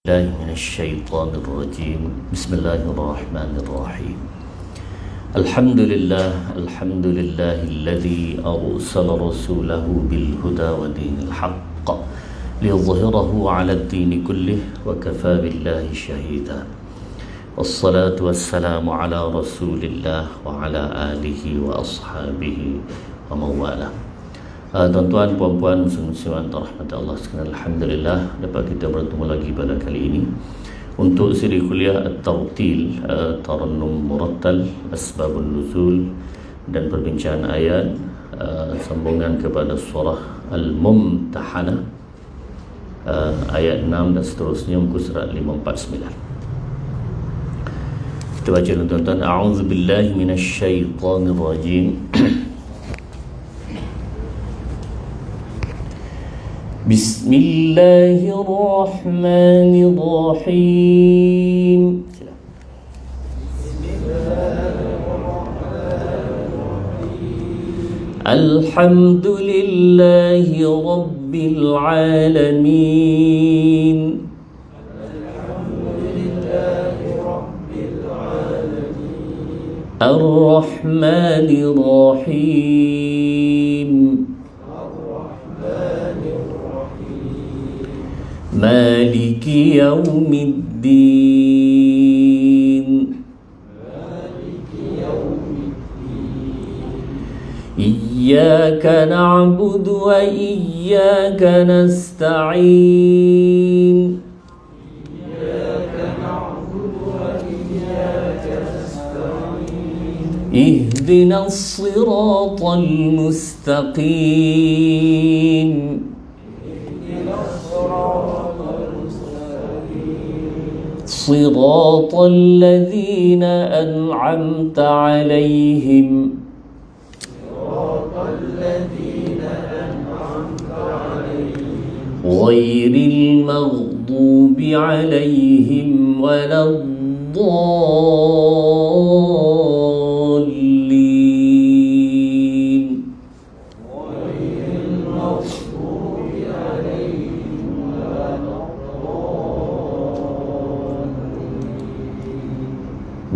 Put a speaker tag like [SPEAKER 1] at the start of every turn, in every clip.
[SPEAKER 1] الله من الشيطان الرجيم. بسم الله الرحمن الرحيم. الحمد لله الذي أرسل رسوله بالهدى ودين الحق ليظهره على الدين كله وكفى بالله شهيدا. والصلاة والسلام على رسول الله وعلى آله وأصحابه ومن والاه. Tuan-tuan, puan-puan, muslim-muslimat rahmat Allah sekalian, alhamdulillah dapat kita bertemu lagi pada kali ini untuk siri kuliah At-Tartil, Tarannum Murattal, Asbabun Nuzul dan perbincangan ayat, sambungan kepada surah Al-Mumtahanah, ayat 6 dan seterusnya, muka surat 549. Kita baca tuan-tuan. A'udzubillahi minasyaitonir rajim. Bismillahirrahmanirrahim. Alhamdulillahi Rabbil alamin. Ar-Rahmanir Rahim. Maliki yaumiddin. Iyyaka na'budu wa iyyaka nasta'in. Ihdinas siratal mustaqim. صراط الذين أنعمت عليهم غير المغضوب عليهم ولا الضالين.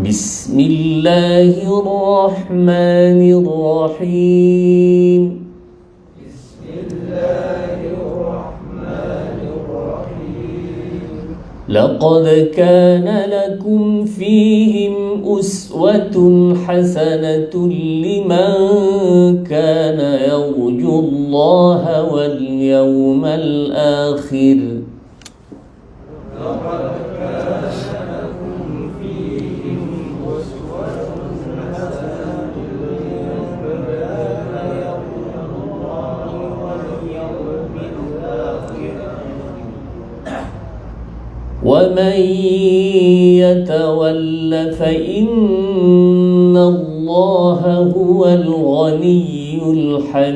[SPEAKER 1] بسم الله الرحمن الرحيم. لقد كان لكم فيهم أسوة حسنة لمن كان يرجو الله واليوم الآخر. ومن يتول فإن الله هو الغني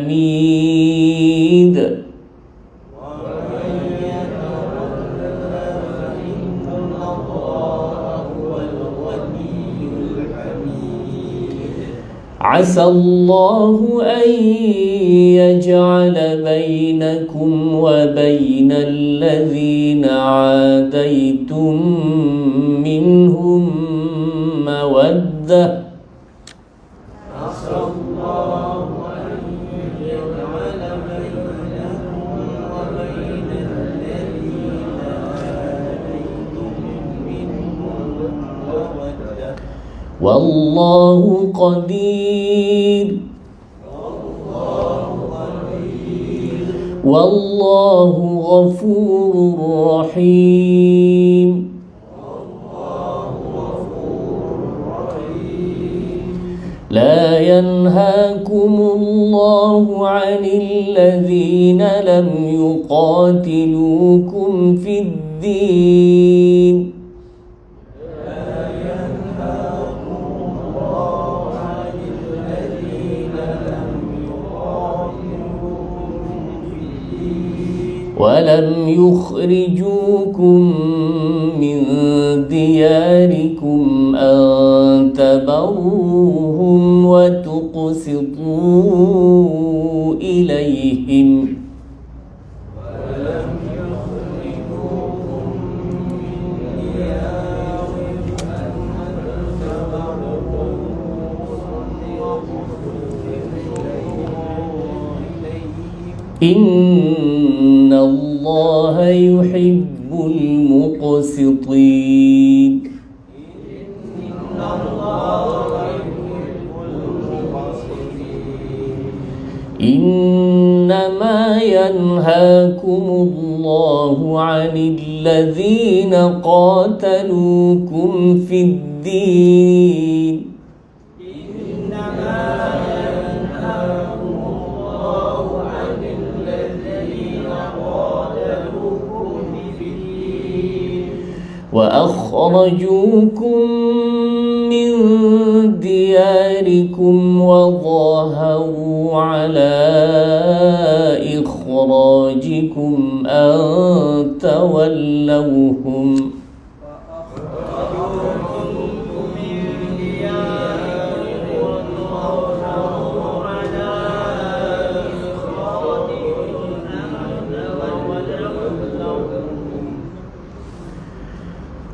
[SPEAKER 1] الحميد. عسى الله أن يجعل بينكم وبين الذين عاديتم منهم مودة. عسى الله أن يجعل بينكم وبين الذين عاديتم منهم مودة والله قدير. والله غفور رحيم. لا ينهاكم الله عن الذين لم يقاتلوكم في الدين ولم يخرجوكم من دياركم أن تبروهم وتقسطوا إليهم. ولم يخرجوكم من إن الله يحب المقسطين إنما ينهاكم الله عن الذين قاتلوكم في الدين وأخرجوكم من دياركم وظاهروا على إخراجكم أن تولوهم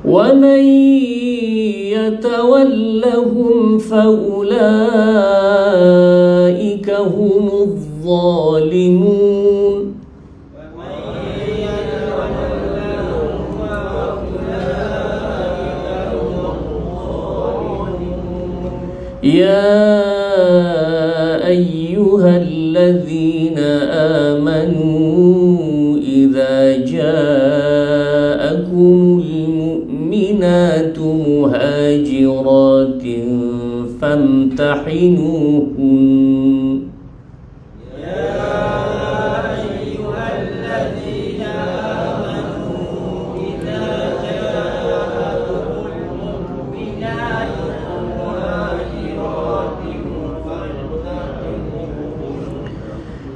[SPEAKER 1] ومن يتولهم فأولئك هم الظالمون يا أيها الذين آمنوا إذا جاءكم المؤمنات مهاجرات فامتحنوهن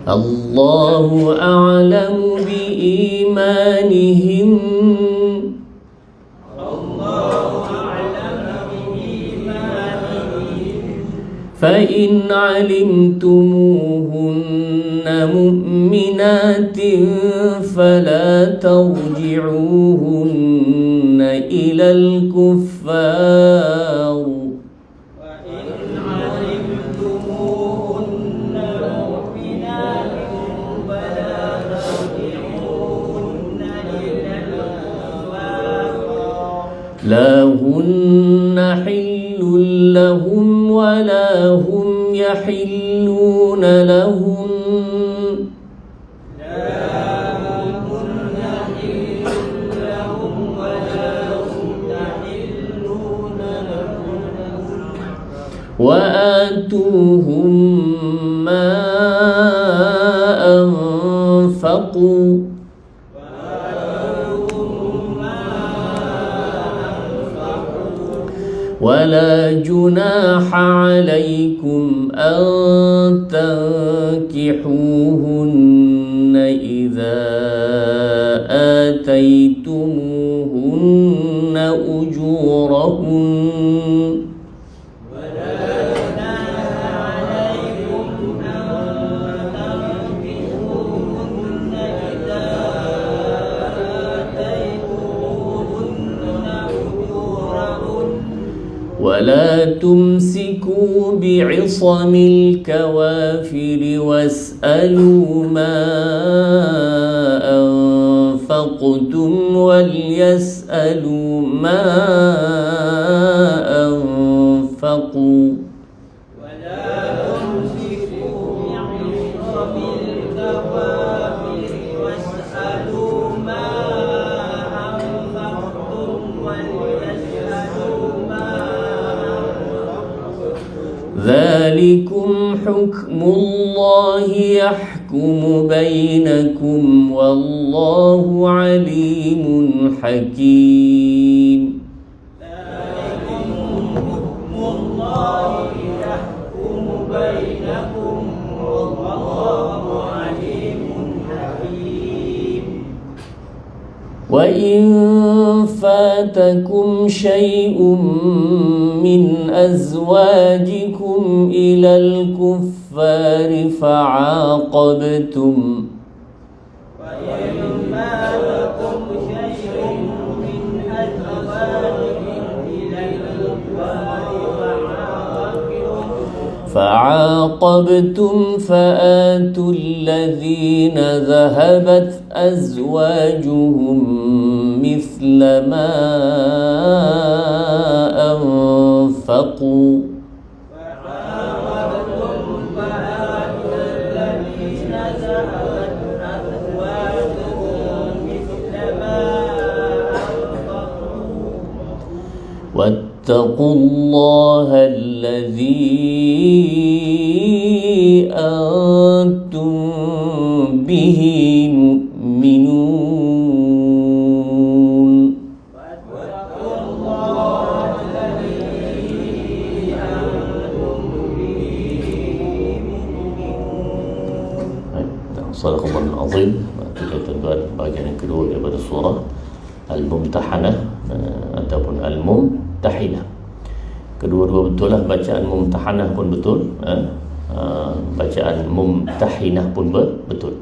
[SPEAKER 1] الله أعلم بإيمانهم فإن علمتموهن مؤمنات فلا ترجعوهن إلى الكفار لا هن حل لهم ولا هم يحلون لهم وآتوهم ما أنفقوا ولا جناح عليكم أن تنكحوهن إذا آتيتموهن أجورهن ولا تمسكوا بعصم الكوافر واسألوا ما أنفقتم وليسألوا ما أنفقوا ذلكم حكم الله يحكم بينكم والله عليم حكيم
[SPEAKER 2] ذلكم حكم الله يحكم بينكم والله عليم حكيم
[SPEAKER 1] وإن فاتكم شيء من أزواجكم إلى الكفار فعاقبتم فعاقبتم فآتوا الذين ذهبت أزواجهم مثل ما أنفقوا واتقوا الله الذي أنتم به مؤمنون Sadaqallahul Azim. Kita tuan bahagian yang kedua daripada surah Al-Mumtahanah ataupun Al-Mumtahinah. Kedua-dua betul lah, bacaan Mumtahanah pun betul, bacaan Mumtahinah pun betul.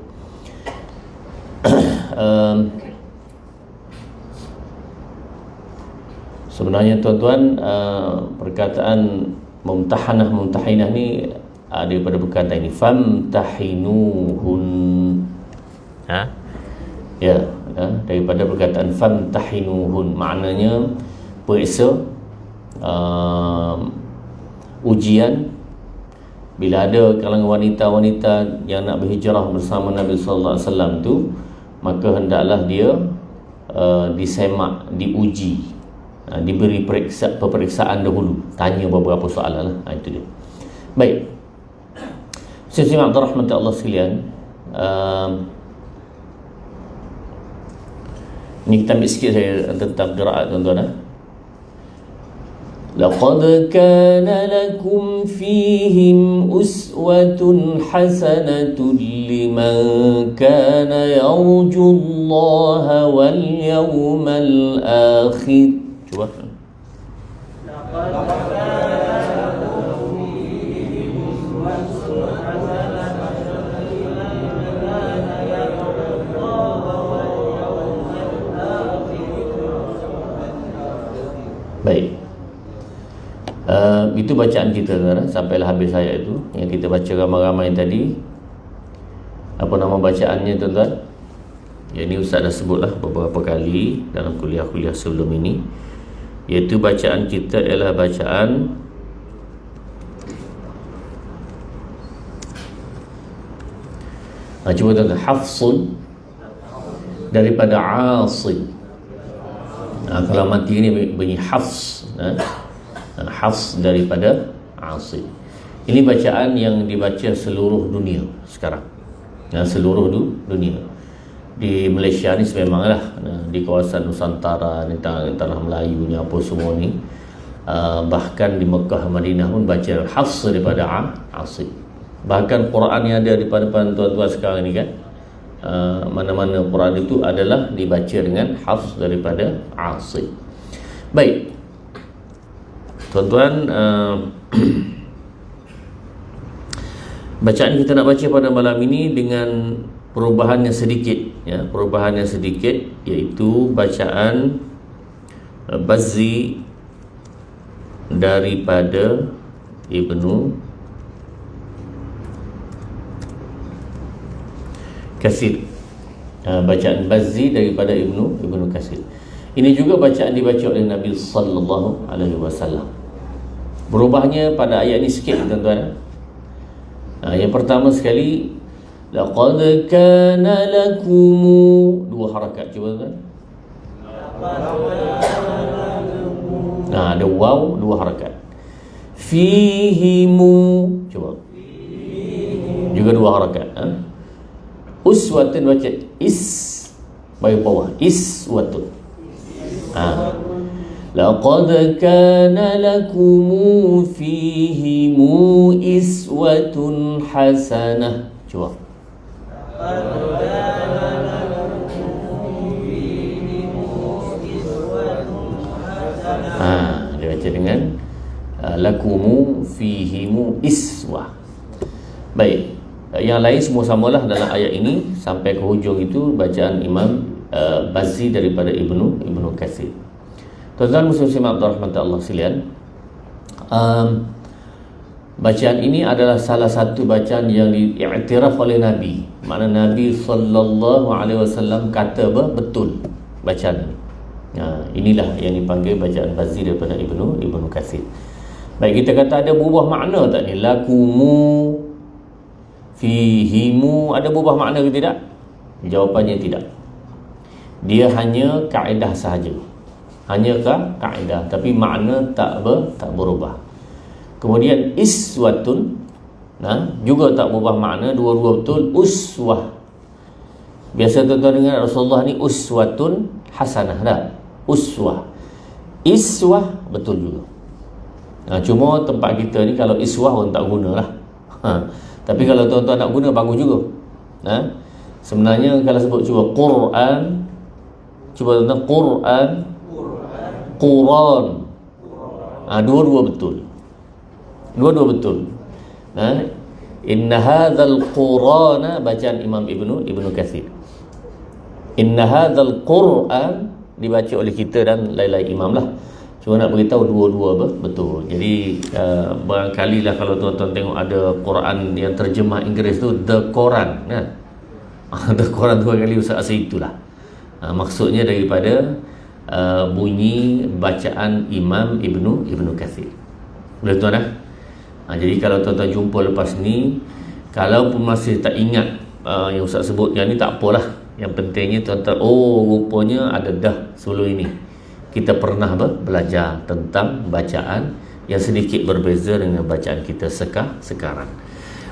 [SPEAKER 1] Sebenarnya tuan-tuan, perkataan Mumtahinah ni daripada perkataan ini, famtahinuhun, daripada perkataan famtahinuhun, maknanya periksa, ujian. Bila ada kalangan wanita-wanita yang nak berhijrah bersama Nabi sallallahu alaihi wasallam tu, maka hendaklah dia disemak, diuji, diberi peperiksaan dahulu, tanya beberapa soalan lah. Itu dia. Baik, Saudara rahmat Allah sekalian, ni kita ambil sikit saya tentang qiraat tuan-tuan. Laqad kana lakum fihim uswatun hasanatun liman kana yarjullaha wal yawmal akhir. Cuba. Baik, itu bacaan kita tuan-tuan, sampailah habis ayat itu yang kita baca ramai-ramai tadi. Apa nama bacaannya tuan-tuan? Yang ini Ustaz dah sebutlah beberapa kali dalam kuliah-kuliah sebelum ini, iaitu bacaan kita ialah bacaan cuba tuan-tuan, hafsun daripada asim. Kalau mati ini bunyi hafs, hafs daripada asim. Ini bacaan yang dibaca seluruh dunia sekarang, seluruh dunia. Di Malaysia ni memanglah, di kawasan Nusantara ni, tanah Melayu ni, apa semua ni, bahkan di Mekah, Madinah pun baca hafs daripada asim. Bahkan Quran yang ada di depan tuan-tuan sekarang ni kan, mana-mana Quran itu adalah dibaca dengan hafz daripada asim. Baik tuan-tuan, bacaan kita nak baca pada malam ini dengan perubahan yang sedikit, perubahan yang sedikit, iaitu bacaan Bazzi daripada Ibnu Katsir. Bacaan Bazzi daripada Ibnu Katsir. Ini juga bacaan dibaca oleh Nabi sallallahu alaihi wasallam. Berubahnya pada ayat ini sikit tuan-tuan. Yang pertama sekali, laqad kana lakum, dua harakat, cuba tuan. Ada waw, dua harakat. Fihimu, cuba. Juga dua harakat. Uswatun baca bagi bawah, iswatun. Laqad kana lakum fihimu iswatun hasanah. Cuba. Dia baca dengan lakumu fihimu iswah. Baik, yang lain semua samalah dalam ayat ini sampai ke hujung itu bacaan Imam Bazzi daripada Ibnu Katsir. Tuan-tuan muslim Abdul Rahman Allah sekalian, Bacaan ini adalah salah satu bacaan yang diiktiraf oleh Nabi. Makna Nabi SAW kata betul bacaan ini. Inilah yang dipanggil bacaan bazzi daripada Ibnu Katsir. Baik, kita kata ada berubah makna tak ni? Lakumu, fihimu, ada berubah makna ke tidak? Jawapannya tidak. Dia hanya kaedah sahaja. Hanya kaedah, tapi makna tak berubah. Kemudian iswatun, juga tak berubah makna, dua-dua betul. Uswah, biasa tuan-tuan dengar Rasulullah ni uswatun hasanah, tak? Uswah. Iswah betul juga. Cuma tempat kita ni kalau iswah pun tak guna lah. Tapi kalau tuan-tuan nak guna, bagus juga. Sebenarnya kalau sebut cuba Quran, cuba tuan-tuan Quran, Quran, dua-dua betul. Dua-dua betul. Inna hadzal Qur'ana, bacaan Imam Ibnu Katsir. Inna hadzal Qur'an dibaca oleh kita dan lain-lain imam lah. Cuma nak beritahu dua-dua betul. Jadi barangkali lah kalau tuan-tuan tengok ada Quran yang terjemah Inggeris tu The Quran, kan? The Quran tu kali Ustaz asal itulah. Maksudnya daripada bunyi bacaan Imam Ibnu Katsir. Boleh tuan dah? Jadi kalau tuan-tuan jumpa lepas ni, kalau pun masih tak ingat yang Ustaz sebut yang ni, tak apalah. Yang pentingnya tuan-tuan, rupanya ada dah sebelum ini kita pernah belajar tentang bacaan yang sedikit berbeza dengan bacaan kita sekarang.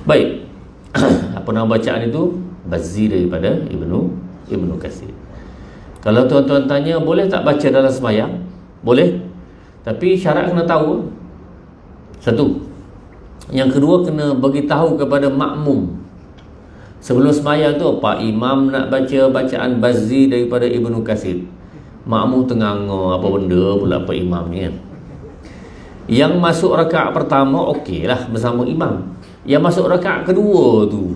[SPEAKER 1] Baik. Apa nama bacaan itu? Bazzi daripada Ibnu Katsir. Kalau tuan-tuan tanya, boleh tak baca dalam sembahyang? Boleh. Tapi syarat kena tahu. Satu. Yang kedua, kena beritahu kepada makmum. Sebelum sembahyang tu, Pak Imam nak baca bacaan bazzi daripada Ibnu Katsir. Makmum tengah apa benda pula Pak Imam ni, kan? Yang masuk rakaat pertama okey lah bersama imam. Yang masuk rakaat kedua tu,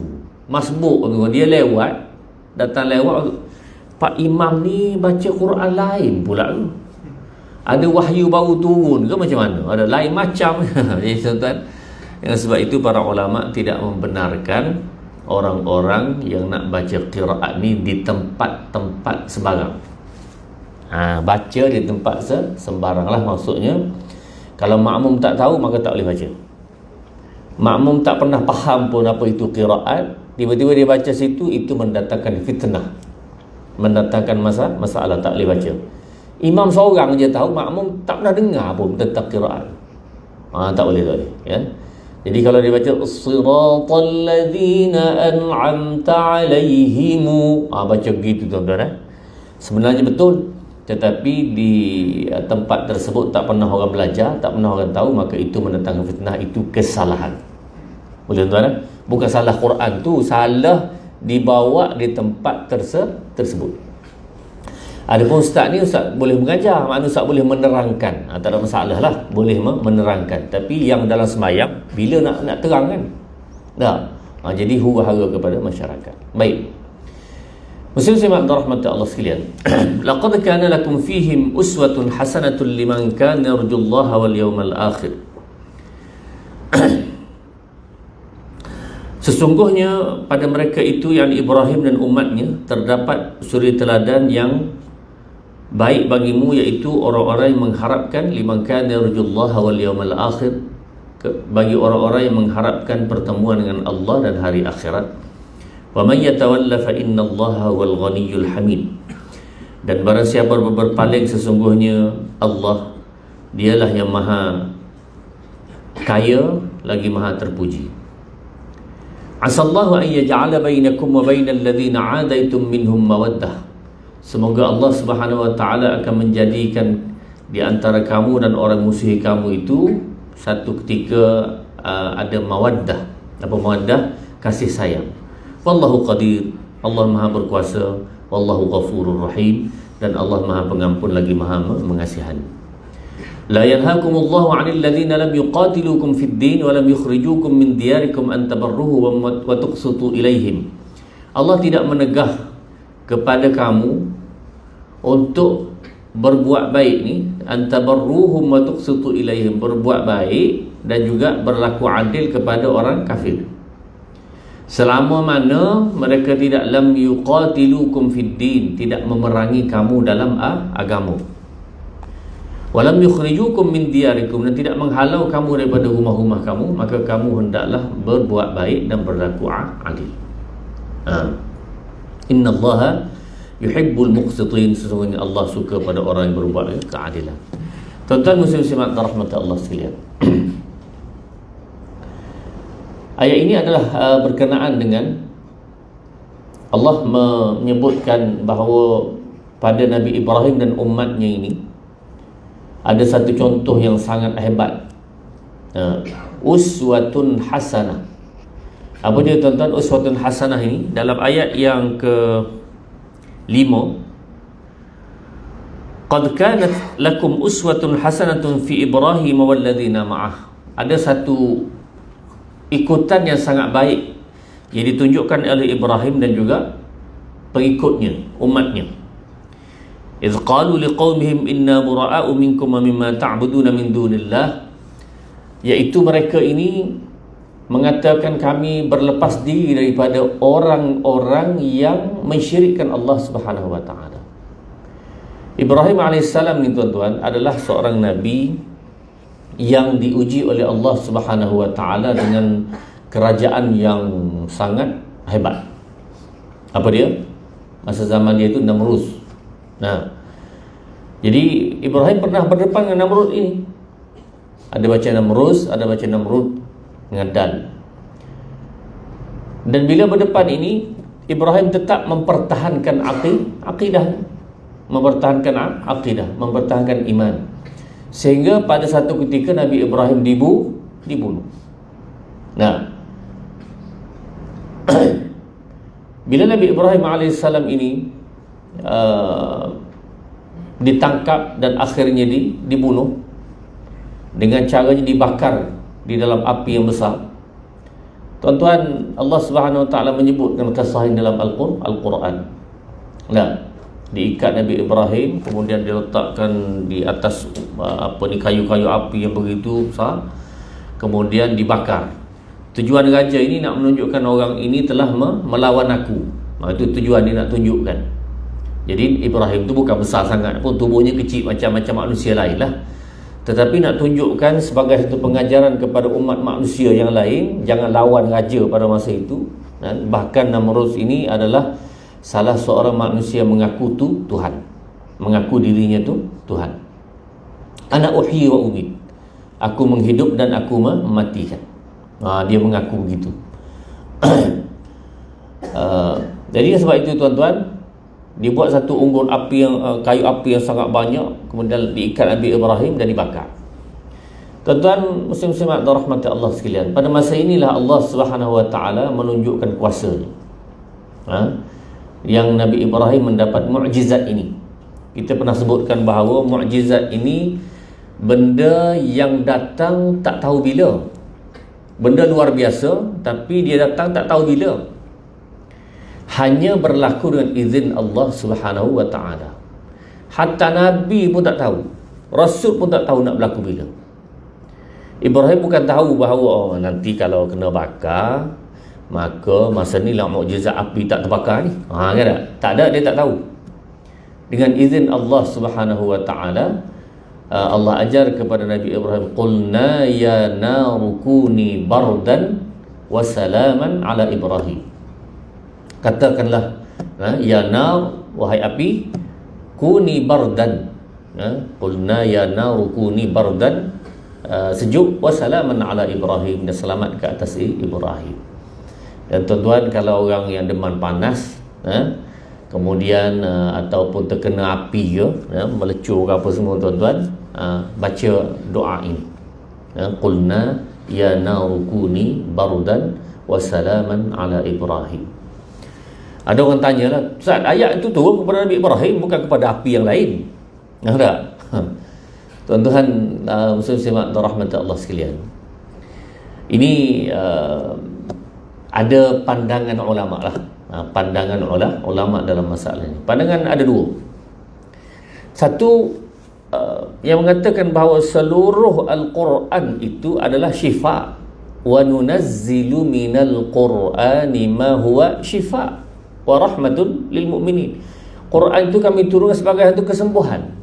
[SPEAKER 1] masbuk tu, dia datang lewat, Pak Imam ni baca Quran lain pula tu. Ada wahyu baru turun ke macam mana? Ada lain macam. Jadi tuan-tuan, sebab itu para ulama tidak membenarkan orang-orang yang nak baca qiraat ni di tempat-tempat sembarang. Baca di tempat sembarang lah, maksudnya kalau makmum tak tahu maka tak boleh baca. Makmum tak pernah faham pun apa itu qiraat, tiba-tiba dia baca situ, itu mendatangkan fitnah, mendatangkan masalah, tak boleh baca. Imam seorang je tahu, makmum tak pernah dengar pun tentang qiraat. Tak boleh ya. Jadi kalau dia baca siratal ladzina an'amta alaihim, baca gitu tuan-tuan. Sebenarnya betul, tetapi di tempat tersebut tak pernah orang belajar, tak pernah orang tahu, maka itu mendatangkan fitnah, itu kesalahan. Boleh tuan-tuan? Bukan salah Quran tu, salah dibawa di tempat tersebut. Adapun ustaz ni, ustaz boleh mengajar, maknanya ustaz boleh menerangkan, tak ada masalah lah, boleh menerangkan. Tapi yang dalam sembahyang, bila nak terang kan, jadi huru-hara kepada masyarakat. Baik, Muslim rahmati Allah sekalian. Laqad kana lakum fihim uswatun hasanatun liman kana yarjullaha wal yawmal akhir. Sesungguhnya pada mereka itu, yang Ibrahim dan umatnya, terdapat suri teladan yang baik bagimu, iaitu orang-orang yang mengharapkan, liman kana yarjullaha wal yawmal akhir, bagi orang-orang yang mengharapkan pertemuan dengan Allah dan hari akhirat. Wa man yatawalla fa innallaha wal ghaniyyul hamid. Dan barang siapa berpaling, sesungguhnya Allah dialah yang maha kaya lagi maha terpuji. Asallahu an yaj'ala bainakum wa bainal ladzina 'adaitum minhum mawaddah. Semoga Allah Subhanahu wa taala akan menjadikan di antara kamu dan orang musuh kamu itu satu ketika ada mawaddah. Apa mawaddah? Kasih sayang. Wallahu qadir, Allah maha berkuasa. Wallahu ghafurur rahim, dan Allah maha pengampun lagi maha mengasihani. La yanhaakumullahu 'anil ladzina lam yuqatilukum fid din wa lam yukhrijukum min diyarikum an tabarruhu wa tuqsitu ilaihim. Allah tidak menegah kepada kamu untuk berbuat baik ni, an tabarruhum wa tuqsitu ilaihim, berbuat baik dan juga berlaku adil kepada orang kafir. Selama mana mereka tidak lam yuqatilukum fid din, tidak memerangi kamu dalam agama. Walam yukhrijukum min diyarikum, dan tidak menghalau kamu daripada rumah-rumah kamu, maka kamu hendaklah berbuat baik dan berlaku adil. Innallaha yuhibbul muqsitin, sesungguhnya Allah suka pada orang yang berbuat keadilan. Tuan-tuan muslim-muslimat rahmat Allah sekalian. Ayat ini adalah berkenaan dengan Allah menyebutkan bahawa pada Nabi Ibrahim dan umatnya ini ada satu contoh yang sangat hebat. Uswatun hasanah. Apa dia tuan-tuan uswatun hasanah ini? Dalam ayat yang ke-5, qad kanat lakum uswatun hasanatun fi Ibrahim walladzina ma'ah. Ada satu ikutan yang sangat baik yang ditunjukkan oleh Ibrahim dan juga pengikutnya, umatnya. Idh qalu liqaumihim inna bura'a'u minkum wa mimma ta'buduna min dunillah, iaitu mereka ini mengatakan kami berlepas diri daripada orang-orang yang mensyirikkan Allah Subhanahu wa taala. Ibrahim alaihissalam ni tuan-tuan adalah seorang nabi yang diuji oleh Allah Subhanahu wa taala dengan kerajaan yang sangat hebat. Apa dia? Masa zaman dia itu Namrus. Jadi Ibrahim pernah berdepan dengan Namrud ini. Ada baca Namrus, ada baca Namrud dengan dal. Dan bila berdepan ini, Ibrahim tetap mempertahankan akidah, mempertahankan iman. Sehingga pada satu ketika Nabi Ibrahim dibunuh. Bila Nabi Ibrahim alaihissalam ini ditangkap dan akhirnya dibunuh, dengan caranya dibakar di dalam api yang besar. Tuan-tuan, Allah Subhanahu wa taala menyebutkan kisah ini dalam Al-Quran. Diikat Nabi Ibrahim, kemudian diletakkan di atas kayu-kayu api yang begitu besar, kemudian dibakar. Tujuan raja ini nak menunjukkan orang ini telah melawan aku. Itu tujuan dia nak tunjukkan. Jadi Ibrahim tu bukan besar sangat pun, tubuhnya kecil macam-macam manusia lain lah, tetapi nak tunjukkan sebagai satu pengajaran kepada umat manusia yang lain, jangan lawan raja pada masa itu. Bahkan Namrud ini adalah salah seorang manusia mengaku tu Tuhan, mengaku dirinya tu Tuhan. Ana uhyi wa umit, aku menghidup dan aku mematikan. Dia mengaku begitu. Jadi sebab itu tuan-tuan, dibuat satu unggun api yang kayu api yang sangat banyak, kemudian diikat Nabi Ibrahim dan dibakar. Tuan-tuan muslim-muslimat rahmati Allah sekalian, pada masa inilah Allah Subhanahu wa taala menunjukkan kuasanya. Yang Nabi Ibrahim mendapat mukjizat ini. Kita pernah sebutkan bahawa mukjizat ini benda yang datang tak tahu bila. Benda luar biasa, tapi dia datang tak tahu bila. Hanya berlaku dengan izin Allah Subhanahu wa taala. Hatta Nabi pun tak tahu, Rasul pun tak tahu nak berlaku bila. Ibrahim bukan tahu bahawa nanti kalau kena bakar, maka masa ni lah mukjizat api tak terbakar ni. Kan tak? Tak ada, dia tak tahu. Dengan izin Allah Subhanahu wa taala, Allah ajar kepada Nabi Ibrahim, qulna ya naru kuni bardan wa salaman ala Ibrahim. Katakanlah, ya nar, wahai api, kuni bardan. Qulna ya naru kuni bardan, sejuk, wa salaman ala Ibrahim, dan selamat ke atas Ibrahim. Dan tuan-tuan, kalau orang yang demam panas, kemudian ataupun terkena api melecur ke apa semua, tuan-tuan, baca doa ini. Qulna ya naru kuni bardan wa salaman ala Ibrahim. Ada orang tanyalah, Ustaz, ayat itu turun kepada Nabi Ibrahim, bukan kepada api yang lain. Tak? Tuan-tuan muslim-muslimat rahmat Allah sekalian, ini ada pandangan ulama lah. Pandangan ulama dalam masalah ini. Pandangan ada dua. Satu, yang mengatakan bahawa seluruh Al-Quran itu adalah syifa. Wa nunazzilu minal Qur'ani ma huwa syifa wa rahmatun lil mu'minin. Quran itu kami turunkan sebagai satu kesembuhan.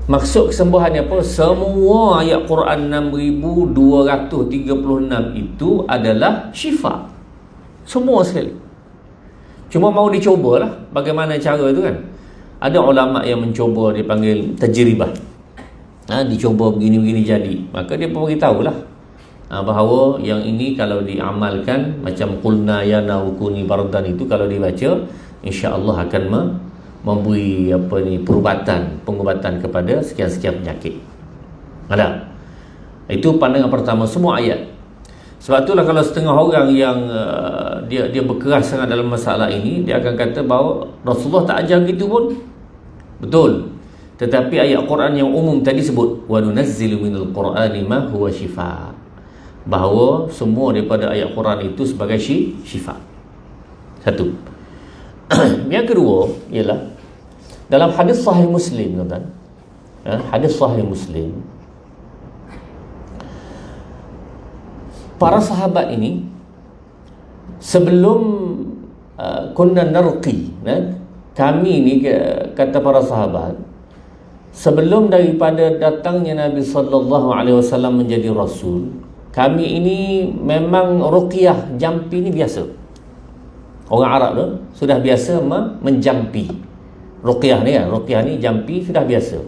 [SPEAKER 1] Maksud kesembuhannya apa? Semua ayat Quran 6236 itu adalah syifa. Semua sekali. Cuma mau dicobalah bagaimana cara itu kan. Ada ulama yang mencoba, dipanggil tajribah. Dicoba begini-begini jadi. Maka dia beritahulah bahawa yang ini kalau diamalkan macam qulna ya narukuni bardan itu kalau dibaca insya-Allah akan memberi pengubatan kepada sekian-sekian penyakit. Ada. Itu pandangan pertama semua ayat. Sebab itulah kalau setengah orang yang dia berkeras sangat dalam masalah ini, dia akan kata bahawa Rasulullah tak ajar gitu pun. Betul. Tetapi ayat Quran yang umum tadi sebut wa nunazzilu minal Qur'ani ma huwa syifa. Bahawa semua daripada ayat Quran itu sebagai syifa. Satu. Yang kedua ialah dalam hadis sahih Muslim, tuan-tuan. Hadis sahih Muslim, para sahabat ini sebelum kunna narqi, kami ni kata para sahabat, sebelum daripada datangnya Nabi sallallahu alaihi wasallam menjadi rasul, kami ini memang ruqyah jampi ni biasa. Orang Arab tu sudah biasa menjampi. Ruqyah ni kan, ruqyah ni jampi sudah biasa.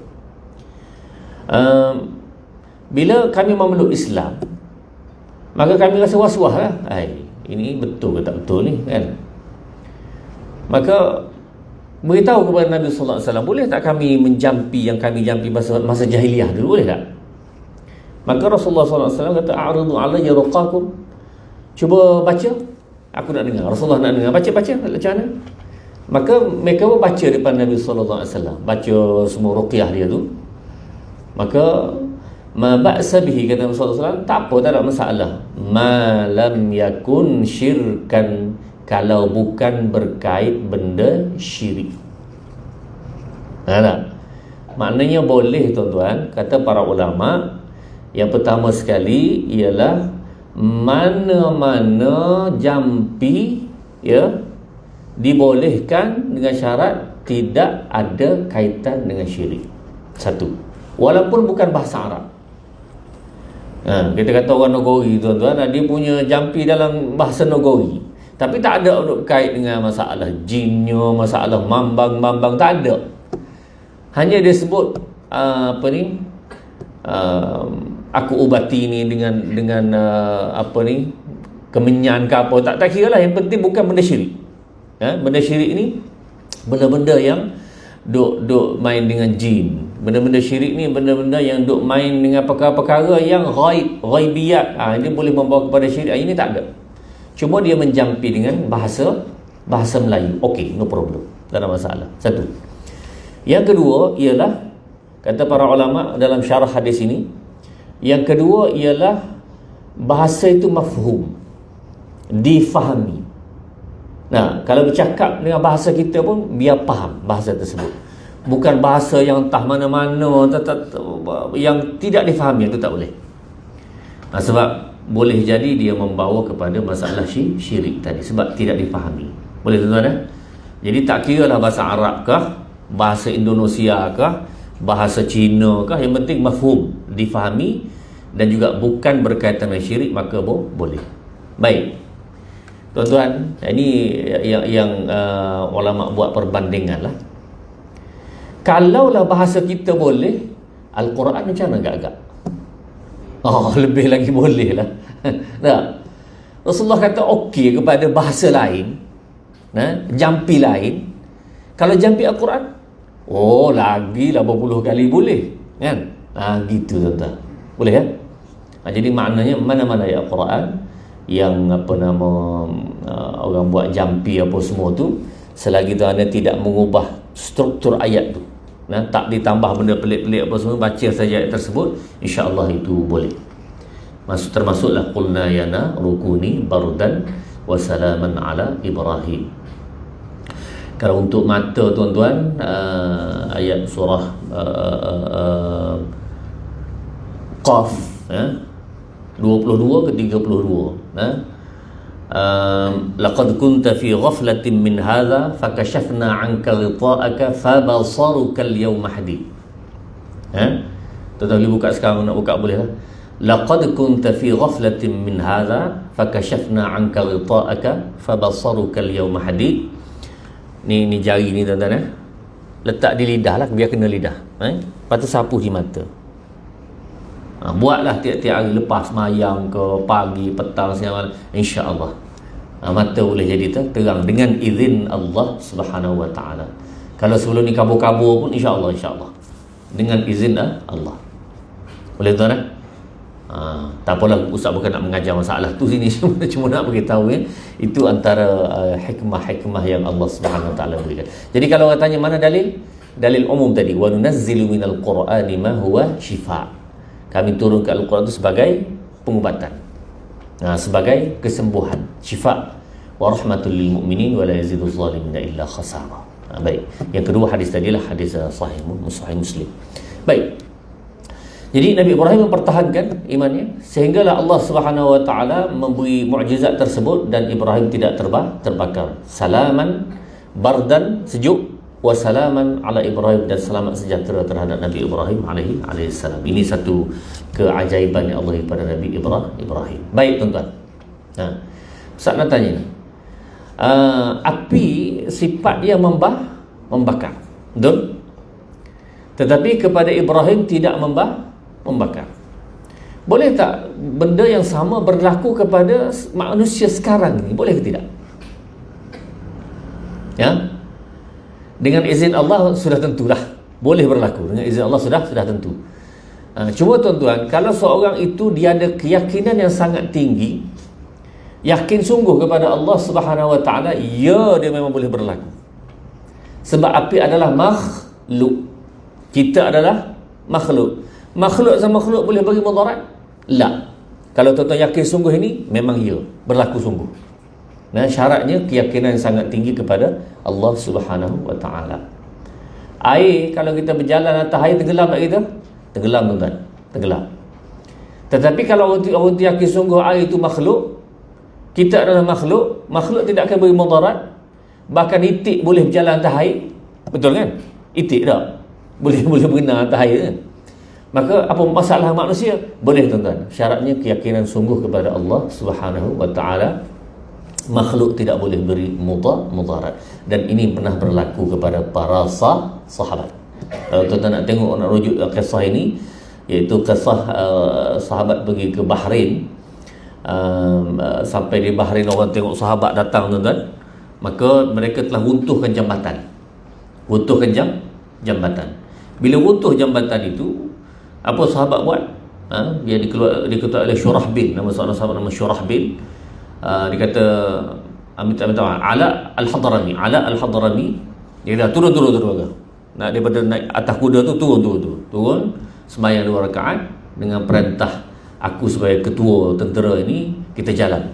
[SPEAKER 1] Bila kami memeluk Islam, maka kami rasa was-was lah. Ini betul ke tak betul ni kan? Maka beritahu kepada Nabi sallallahu alaihi wasallam, boleh tak kami menjampi yang kami jampi masa jahiliah dulu, boleh tak? Maka Rasulullah sallallahu alaihi wasallam kata, a'ridu alayya ruqakum. Cuba baca, aku nak dengar. Rasulullah nak dengar, baca macam mana? Maka mereka pun baca depan Nabi sallallahu alaihi wasallam, baca semua ruqyah dia tu. Maka ma ba'sa bihi, kata Nabi sallallahu alaihi wasallam, tak apa, tak ada masalah. Ma lam yakun syirkan, kalau bukan berkait benda syirik. Tak? Maknanya boleh, tuan-tuan, kata para ulama. Yang pertama sekali ialah mana-mana jampi dibolehkan dengan syarat tidak ada kaitan dengan syirik. Satu. Walaupun bukan bahasa Arab. Kita kata orang Nogori, tuan-tuan, dia punya jampi dalam bahasa Nogori, tapi tak ada kait dengan masalah jinnya, masalah mambang-mambang, tak ada. Hanya dia sebut aku ubati ni dengan kemenyan ke apa, tak kira lah. Yang penting bukan benda syirik. Benda syirik ni benda-benda yang duk main dengan jin. Benda-benda syirik ni benda-benda yang duk main dengan perkara-perkara yang ghaibiyat. Ini boleh membawa kepada syirik. Ini tak ada. Cuma dia menjampi dengan bahasa Melayu. Okey, no problem. Tak ada masalah. Satu. Yang kedua ialah, kata para ulama dalam syarah hadis ini, yang kedua ialah bahasa itu mafhum, difahami. Kalau bercakap dengan bahasa kita pun biar faham bahasa tersebut. Bukan bahasa yang entah mana-mana, yang tidak difahami, itu tak boleh. Sebab boleh jadi dia membawa kepada masalah syirik tadi, sebab tidak difahami. Boleh, tuan-tuan? Jadi tak kira lah bahasa Arab kah, bahasa Indonesia kah, bahasa Cina kah, yang penting mafhum, difahami, dan juga bukan berkaitan dengan syirik, maka boleh. Baik, tuan-tuan, ini yang ulama buat perbandingan lah. Kalaulah bahasa kita boleh, Al-Quran macam mana agak-agak? Lebih lagi boleh lah. Rasulullah kata okey kepada bahasa lain, jampi lain. Kalau jampi Al-Quran, lagilah berpuluh kali boleh, kan? Gitu, tuan-tuan. Boleh kan? Jadi maknanya mana-mana ayat Al-Quran yang orang buat jampi apa semua tu, selagi anda tidak mengubah struktur ayat tu, tak ditambah benda pelik-pelik apa semua, baca saja ayat tersebut, insya-Allah itu boleh. Termasuklah qulna yana rukuni bardan wa salaman ala Ibrahim. Kalau untuk mata tuan-tuan, ayat surah Qaf 22 ke 32, laqad kunta fi ghaflatin min hadha fakashafna 'anka ghita'aka fabasaruka al-yawma hadid. Tuan-tuan boleh buka sekarang, nak buka boleh lah. Laqad kunta fi ghaflatin min hadha fakashafna 'anka ghita'aka fabasaruka al-yawma hadid. Ni jari ni tuan-tuan, letak di lidah lah, biar kena lidah, lepas tu sapu di mata. Buatlah tiap-tiap hari lepas mayang ke pagi, petang, siang, insya-Allah mata boleh jadi terang dengan izin Allah Subhanahu wa taala. Kalau sebelum ni kabur-kabur pun insya-Allah dengan izin Allah. Boleh tuan tak apalah, ustaz bukan nak mengajar masalah tu sini, cuma nak beritahu itu antara hikmah-hikmah yang Allah Subhanahu wa taala berikan. Jadi kalau orang tanya mana dalil umum tadi, wa nunazzilu minal qur'ani ma huwa shifa'. Kami turunkan Al-Quran itu sebagai pengubatan, sebagai kesembuhan, syifa wa rahmatul lil mu'minin wa la yaziduz zalimina illa khasara. Baik. Yang kedua hadis tadilah hadis sahih Muslim. Baik. Jadi Nabi Ibrahim mempertahankan imannya sehinggalah Allah Subhanahu wa taala memberi mukjizat tersebut dan Ibrahim tidak terbakar. Salaman bardan, sejuk, wasalaman ala Ibrahim, dan selamat sejahtera terhadap Nabi Ibrahim alaihi salam. Ini satu keajaiban Allah kepada Nabi Ibrahim. Baik tuan-tuan. Ustaz nak tanya, api sifat dia membakar, betul? Tetapi kepada Ibrahim tidak membakar. Boleh tak benda yang sama berlaku kepada manusia sekarang ni? Boleh ke tidak? Dengan izin Allah sudah tentulah boleh berlaku. Dengan izin Allah sudah tentu. Cuma tuan-tuan, kalau seorang itu dia ada keyakinan yang sangat tinggi, yakin sungguh kepada Allah Subhanahu wa taala, ya, dia memang boleh berlaku. Sebab api adalah makhluk. Kita adalah makhluk. Makhluk sama makhluk boleh bagi mudarat? La. Kalau tuan-tuan yakin sungguh ini, memang ya, berlaku sungguh. Syaratnya keyakinan yang sangat tinggi kepada Allah Subhanahu wa taala. Air, kalau kita berjalan atas air, tenggelam tak kita? Tenggelam tuan-tuan, tenggelam. Tetapi kalau orang tu yakin sungguh air itu makhluk, kita adalah makhluk, makhluk tidak akan beri mudarat. Bahkan itik boleh berjalan atas air. Betul kan? Itik tak? Boleh berenang atas air kan? Maka apa masalah manusia? Boleh tuan-tuan. Syaratnya keyakinan sungguh kepada Allah Subhanahu wa taala. Makhluk tidak boleh beri mudarat. Dan ini pernah berlaku kepada para sahabat. Kalau tuan-tuan nak tengok, nak rujuk kisah ini, iaitu kisah sahabat pergi ke Bahrain. Sampai di Bahrain, orang tengok sahabat datang tuan-tuan, maka mereka telah runtuhkan jambatan. Jambatan. Bila runtuh jambatan itu, apa sahabat buat? Dia diketuai oleh Syurahbil, nama seorang sahabat nama Syurahbil. Dia kata Ala al-Hadrami, dia kata turun nak daripada naik atas kuda tu, turun sembahyang 2 rakaat dengan perintah aku sebagai ketua tentera ini, kita jalan.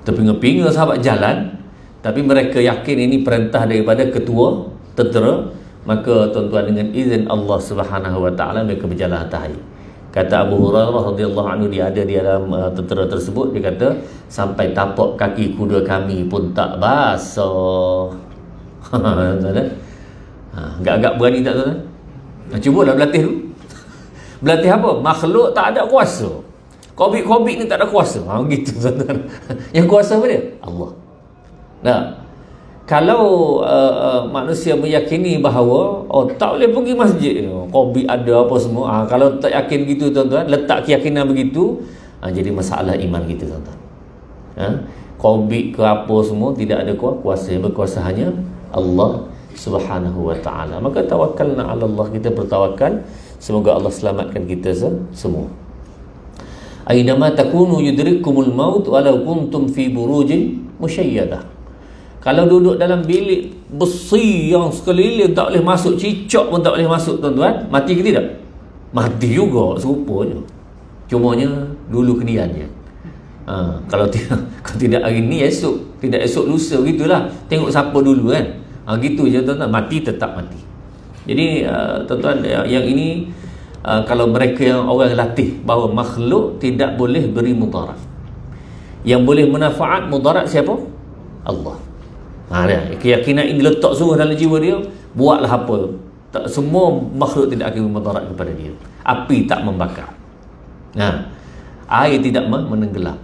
[SPEAKER 1] Terpinga-pinga sahabat jalan, tapi mereka yakin ini perintah daripada ketua tentera. Maka tuan-tuan, dengan izin Allah Subhanahu wa taala, mereka berjalan atas air. Kata Abu Hurairah radhiyallahu anhu, dia ada di dalam tentera tersebut, dia kata sampai tapak kaki kuda kami pun tak basah. Tuan-tuan, agak-agak berani tak tuan-tuan? Cubalah berlatih dulu. Berlatih apa? Makhluk tak ada kuasa. Kobik ni tak ada kuasa. Gitu tuan-tuan. Yang kuasa apa dia? Allah. Kalau manusia meyakini bahawa tak boleh pergi masjid, Covid ada apa semua, kalau tak yakin gitu tuan-tuan, letak keyakinan begitu, jadi masalah iman kita tuan-tuan. Covid ke apa semua tidak ada kuasa, yang berkuasa hanya Allah Subhanahu wa taala. Maka tawakkalna ala Allah, kita bertawakal, semoga Allah selamatkan kita semua. Ainama takunu yudrikkumul maut walau kuntum fi burujin musyayyadah. Kalau duduk dalam bilik besi yang sekeliling tak boleh masuk, cicak pun tak boleh masuk tuan-tuan, mati ke tidak? Mati juga, serupa je. Cumanya dulu keniannya. Kalau tidak kalau tidak hari ni, esok, tidak esok lusa, gitulah. Tengok siapa dulu kan. Gitu je tuan-tuan, mati tetap mati. Jadi tuan-tuan, yang ini kalau mereka yang orang latih bahawa makhluk tidak boleh beri mudarat. Yang boleh manfaat mudarat siapa? Allah. Keyakinan ini letak suruh dalam jiwa dia, buatlah apa. Semua makhluk tidak akan mudarat kepada dia. Api tak membakar. Air tidak menenggelam.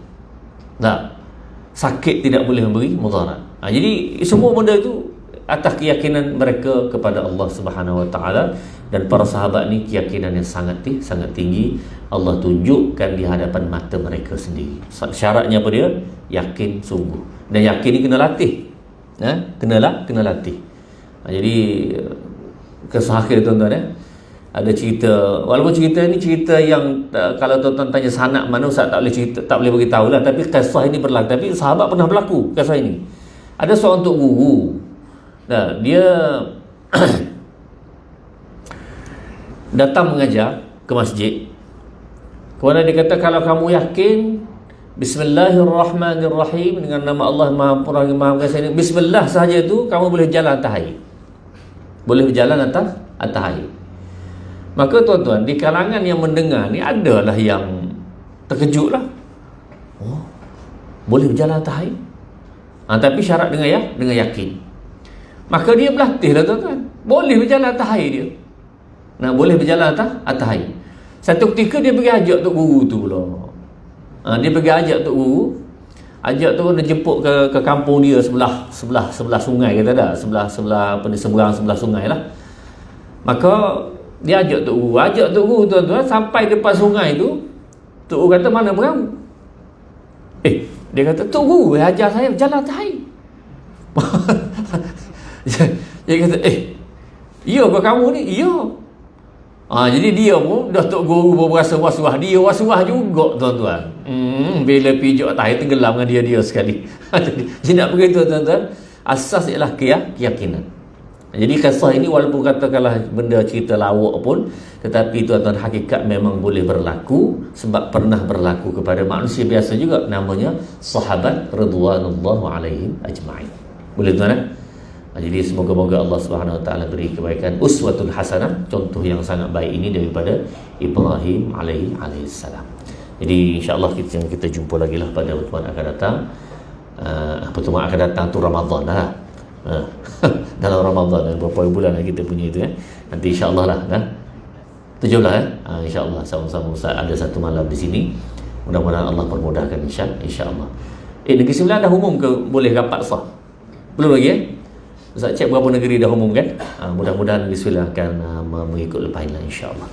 [SPEAKER 1] Sakit tidak boleh memberi mudarat. Jadi semua benda itu atas keyakinan mereka kepada Allah Subhanahu Wa Taala. Dan para sahabat ni keyakinan yang sangat tinggi. Allah tunjukkan di hadapan mata mereka sendiri. Syaratnya apa dia? Yakin sungguh. Dan yakin ni kena latih. Kena latih. Jadi kisah akhir tuan-tuan, ada cerita, walaupun cerita ni cerita yang kalau tuan-tuan tanya sanak mana, Ustaz tak boleh cerita, tak boleh beritahu lah, tapi kisah ini berlaku. Tapi sahabat pernah berlaku kisah ini. Ada seorang tok guru, dia datang mengajar ke masjid. Kemudian dia kata, kalau kamu yakin Bismillahirrahmanirrahim, dengan nama Allah Maha Pengasih Maha Pengasih, Bismillah sahaja tu kamu boleh jalan atas air. Boleh berjalan atas air. Maka tuan-tuan, di kalangan yang mendengar ni adalah yang terkejut lah. Boleh berjalan atas air? Tapi syarat dengan yakin. Maka dia berlatih lah tuan-tuan. Boleh berjalan atas air dia. Boleh berjalan atas air. Satu ketika dia pergi ajak tok guru tu pula. Dia pergi ajak tok guru. Ajak tu dia jemput ke kampung dia sebelah sungai, kata dah. Sebelah apa ni, seberang sebelah sungai lah. Maka dia ajak tok guru tuan-tuan sampai depan sungai tu. Tok guru kata, mana perahu? Dia kata, tok guru ajar saya berjalan atas air. Dia kata, iya ke kamu ni? Iya. Jadi dia pun dah tok guru pun berasa was-was. Dia was-was juga tuan-tuan. Bila pijak atas air, tenggelam dengan dia sekali. Jadi nak begitu tuan-tuan, asas ialah keyakinan. Jadi kisah ini walaupun katakanlah benda cerita lawak pun, tetapi tuan-tuan, hakikat memang boleh berlaku, sebab pernah berlaku kepada manusia biasa juga, namanya sahabat radhiyallahu alaihim ajma'in. Boleh tuan-tuan? Jadi semoga-moga Allah Subhanahu Wa Taala beri kebaikan, uswatun hasanah, contoh yang sangat baik ini daripada Ibrahim alaihi salam. Jadi insya-Allah kita jumpa lagi lah pada pertemuan akan datang. Pertemuan akan datang tu Ramadan lah. Dalam Ramadan berapa bulan lagi kita punya itu nanti insya-Allah lah 17 insya-Allah sama-sama ada satu malam di sini. Mudah-mudahan Allah permudahkan insya-Allah. Negeri Sembilan dah umum ke boleh rapat sah? Belum lagi Ustaz cek berapa negeri dah umum kan? Mudah-mudahan Negeri Sembilan akan mengikut lepas ini insya-Allah.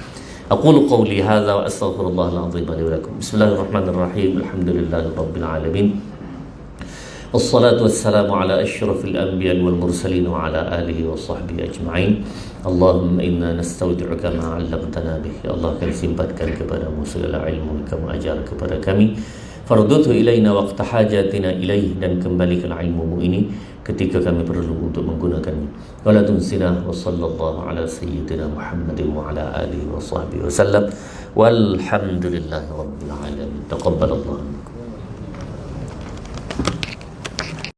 [SPEAKER 1] Aqulu qawli hadza wa astaghfirullahal azim li wa lakum. Bismillahirrahmanirrahim. Alhamdulillahirabbil alamin. Wassalatu wassalamu ala asyrafil anbiya'i wal mursalin wa ala alihi wa sahbihi ajma'in. Allahumma inna nastaudi'uka ma 'allamtana bih. Ya Allah, kami simpankan kepadamu segala ilmu yang kamu ajar kepada kami. Farduthu ilaina waqta hajatina ilaih, dan kembalikan ilmu-Mu ini ketika kami perlu untuk menggunakannya. Wala tunsina, wa sallallahu ala sayyidina Muhammadin wa ala alihi wa sahbihi wa sallam. Walhamdulillahi rabbil alamin. Taqabbalallahu.